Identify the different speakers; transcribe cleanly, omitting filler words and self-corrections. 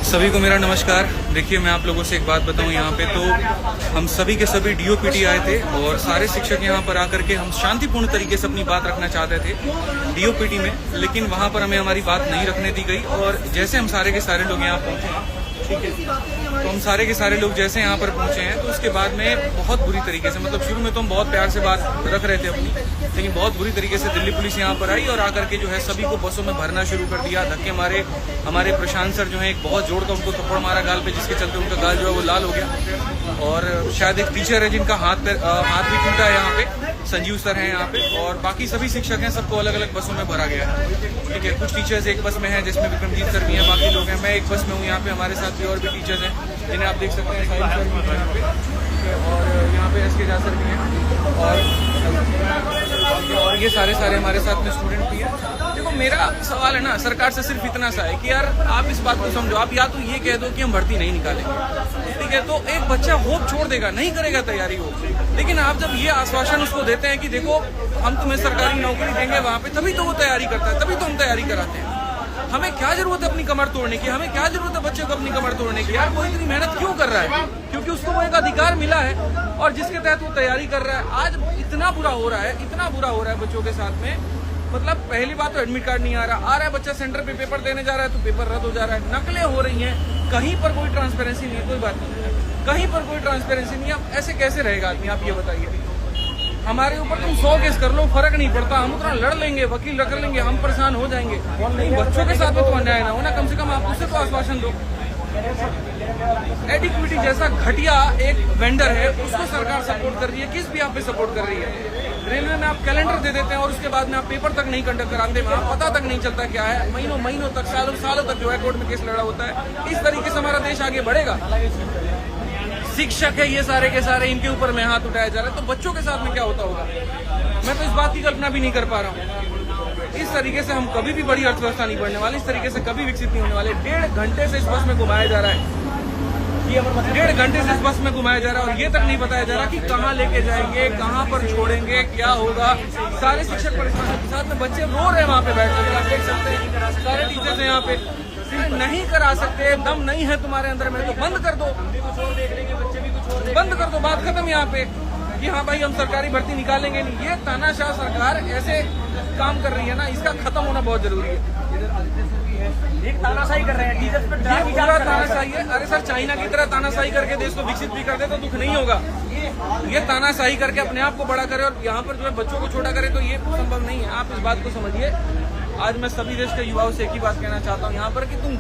Speaker 1: सभी को मेरा नमस्कार। देखिए, मैं आप लोगों से एक बात बताऊं, यहाँ पे तो हम सभी के सभी डीओपीटी आए थे और सारे शिक्षक यहाँ पर आकर के हम शांतिपूर्ण तरीके से अपनी बात रखना चाहते थे डीओपीटी में, लेकिन वहाँ पर हमें हमारी बात नहीं रखने दी गई। और जैसे हम सारे के सारे लोग यहाँ पहुँचे, ठीक है, तो हम सारे के सारे लोग जैसे यहाँ पर पहुंचे हैं, तो उसके बाद में बहुत बुरी तरीके से, मतलब शुरू में तो हम बहुत प्यार से बात रख रहे थे अपनी, लेकिन बहुत बुरी तरीके से दिल्ली पुलिस यहाँ पर आई और आकर के जो है सभी को बसों में भरना शुरू कर दिया। धक्के मारे। हमारे प्रशांत सर जो है एक बहुत जोर का उनको थप्पड़ मारा गाल पे, जिसके चलते उनका गाल जो है वो लाल हो गया। और शायद एक टीचर है जिनका हाथ भी टूटा है यहाँ पे, संजीव सर हैं यहाँ पे, और बाकी सभी शिक्षक हैं, सबको अलग अलग बसों में भरा गया है। ठीक है, कुछ टीचर्स एक बस में हैं जिसमें विक्रमजीत सर भी हैं, बाकी लोग हैं। मैं एक बस में हूँ यहाँ पे, हमारे साथ भी और भी टीचर्स हैं जिन्हें आप देख सकते हैं, साहिल सर भी हैं यहाँ पे, और यहाँ पे एसके झा सर भी हैं, और ये सारे हमारे साथ में स्टूडेंट भी हैं। देखो, मेरा सवाल है ना सरकार से सिर्फ इतना सा है कि यार आप इस बात को समझो। आप या तो ये कह दो कि हम भर्ती नहीं निकालेंगे, ठीक है, तो एक बच्चा होप छोड़ देगा, नहीं करेगा तैयारी हो। लेकिन आप जब ये आश्वासन उसको देते हैं कि देखो हम तुम्हें सरकारी नौकरी देंगे वहाँ पे, तभी तो वो तैयारी करता है, तभी तो हम तैयारी कराते हैं। हमें क्या जरूरत है अपनी कमर तोड़ने की? हमें क्या जरूरत है बच्चे को अपनी कमर तोड़ने की? यार वो इतनी मेहनत क्यों कर रहा है? क्योंकि उसको वो एक अधिकार मिला है और जिसके तहत वो तैयारी कर रहा है। आज इतना बुरा हो रहा है बच्चों के साथ में। मतलब पहली बात तो एडमिट कार्ड नहीं आ रहा है, बच्चा सेंटर पे पेपर देने जा रहा है तो पेपर रद्द हो जा रहा है, नकलें हो रही हैं, कहीं पर कोई ट्रांसपेरेंसी नहीं है। कोई बात नहीं है, कहीं पर कोई ट्रांसपेरेंसी नहीं है। अब ऐसे कैसे रहेगा आदमी? आप ये बताइए। हमारे ऊपर तुम 100 केस कर लो, फर्क नहीं पड़ता, हम उतना लड़ लेंगे, वकील रख लेंगे, हम परेशान हो जाएंगे। नहीं, बच्चों के साथ में तो अन्याय ना हो ना, कम से कम आप उससे तो आश्वासन दो। एडिक्विटी जैसा घटिया एक वेंडर है, उसको सरकार सपोर्ट कर रही है, किस भी आप पे सपोर्ट कर रही है। रेलवे में आप कैलेंडर दे देते हैं और उसके बाद में आप पेपर तक नहीं कंडक्ट कराते, वहाँ पता तक नहीं चलता क्या है। महीनों तक, सालों तक जो है कोर्ट में केस लड़ा होता है। इस तरीके से हमारा देश आगे बढ़ेगा? शिक्षक है ये सारे के सारे, इनके ऊपर में हाथ उठाया जा रहा है, तो बच्चों के साथ में क्या होता होगा? मैं तो इस बात की कल्पना भी नहीं कर पा रहा हूँ। इस तरीके से हम कभी भी बड़ी अर्थव्यवस्था नहीं बढ़ने वाली, इस तरीके से कभी विकसित नहीं होने वाले। 1.5 घंटे से इस बस में घुमाया जा रहा है, 1.5 घंटे से इस बस में घुमाया जा रहा है और ये तक नहीं बताया जा रहा कि कहाँ लेके जाएंगे, कहाँ पर छोड़ेंगे, क्या होगा। सारे शिक्षक परेशान के साथ में, बच्चे रो रहे हैं वहाँ पे बैठ कर, आप देख सकते हैं। सारे टीचर्स हैं यहाँ पे, नहीं करा सकते, दम नहीं है तुम्हारे अंदर में तो बंद कर दो, बंद कर दो, बात खत्म यहाँ पे। कि हाँ भाई हम सरकारी भर्ती निकालेंगे नहीं। ये तानाशाह सरकार ऐसे काम कर रही है ना, इसका खत्म होना बहुत जरूरी है।
Speaker 2: एक तानाशाही कर रहे हैं टीचर्स पे,
Speaker 1: पूरा तानाशाही है। अरे सर, चाइना की तरह तानाशाही करके देश को विकसित भी कर दे तो दुख नहीं होगा। ये तानाशाही करके अपने आप को बड़ा करे और यहाँ पर जो है बच्चों को छोटा करे, तो ये संभव नहीं है। आप इस बात को समझिए। आज मैं सभी देश के युवाओं से एक ही बात कहना चाहता हूँ यहाँ पर कि तुम